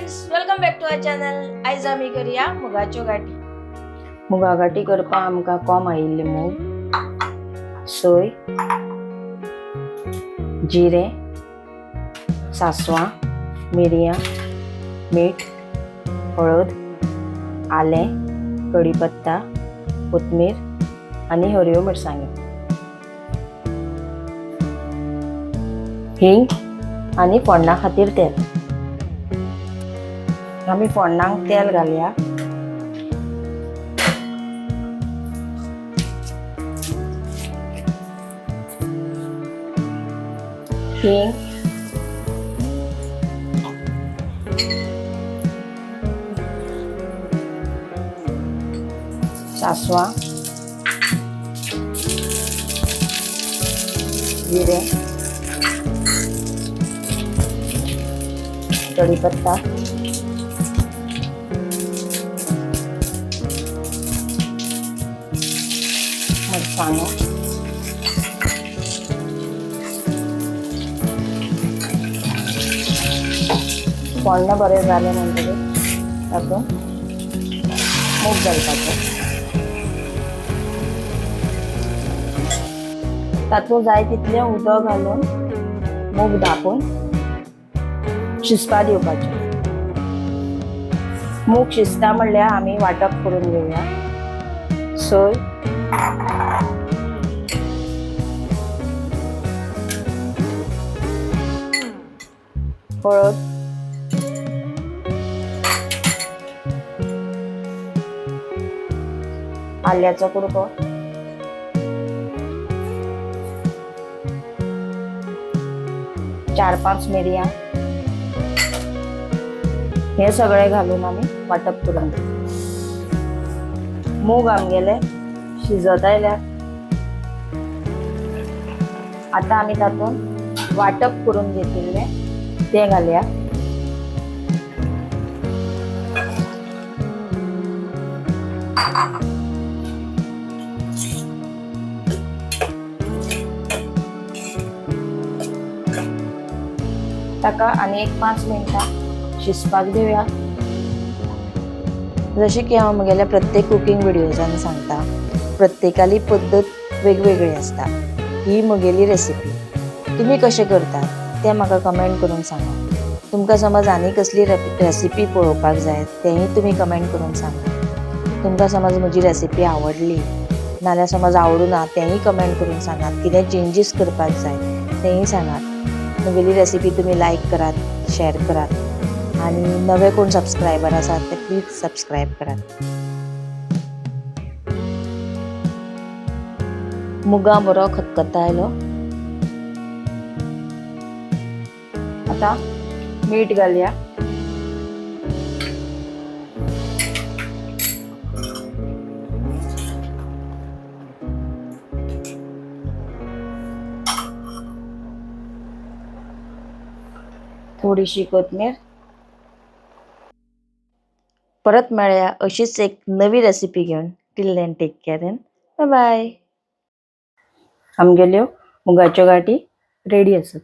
Friends, welcome back to our channel. आयज आमी करूया मुगाच्यो गाठी. मुगा गाठी करपाक आमकां कोंब आयिल्ले मूग, सोय, जिरें, सांसवां, मिरयां, मीठ, हळद, आलें, कढीपत्ता, कोथमीर आनी हरव्यो मिरसांग्यो, हींग आनी फोडणा खातीर तेल. आमी फोडणांक तेल घालया. हींग, सांसवां, जिरें, कढीपत्ता, मिरसांगो, फोडणें बरें जालें म्हणटकीर तातूंत मूग घालपाचो. तातूंत जाय तितलें उदक घालून मूग धांपून शिजपाक दिवपाचें. मूग शिजता म्हणल्यार आमी वांटप करून घेवया. सोय, हळद, आल्याचो कुडको, चार पांच मिरयां, हे सगळे घालून आमी वांटप करून घेवया. मूग आमगेले शिजत आयल्यात. आतां आमी तातूंत वांटप करून घेतिल्ले ते घालया. ताका आनी एक 5 मिनटां शिजपाक दिवया. जशें की हांव म्हगेल्या प्रत्येक कुकिंग व्हिडिओजान सांगता, प्रत्येकाली पद्दत वेगवेगळी आसता. ही म्हगेली रेसिपी. तुमी कशें करतात तें म्हाका कमेंट करून सांगा. तुमकां समज आनी कसली रेसिपी पळोवपाक जाय तेंय तुमी कमेंट करून सांगा. तुमकां समज म्हजी रेसिपी आवडली नाल्यार समज आवडुना तेंय कमेंट करून सांगात. कितें चेंजीस करपाक जाय तेंय सांगात. म्हगेली रेसिपी तुमी लायक करात, शेअर करात आनी नवे कोण सबस्क्रायबर आसात ते प्लीज सबस्क्रायब करात. मुगा बरो खतखतायलो. आतां मीठ घालया. थोडीशी कोथमीर. परत मेळया अशीच एक नवी रेसिपी घेवन. Till then take care and bye bye. आमगेल्यो मुगाच्यो गाठी रेडी आसात.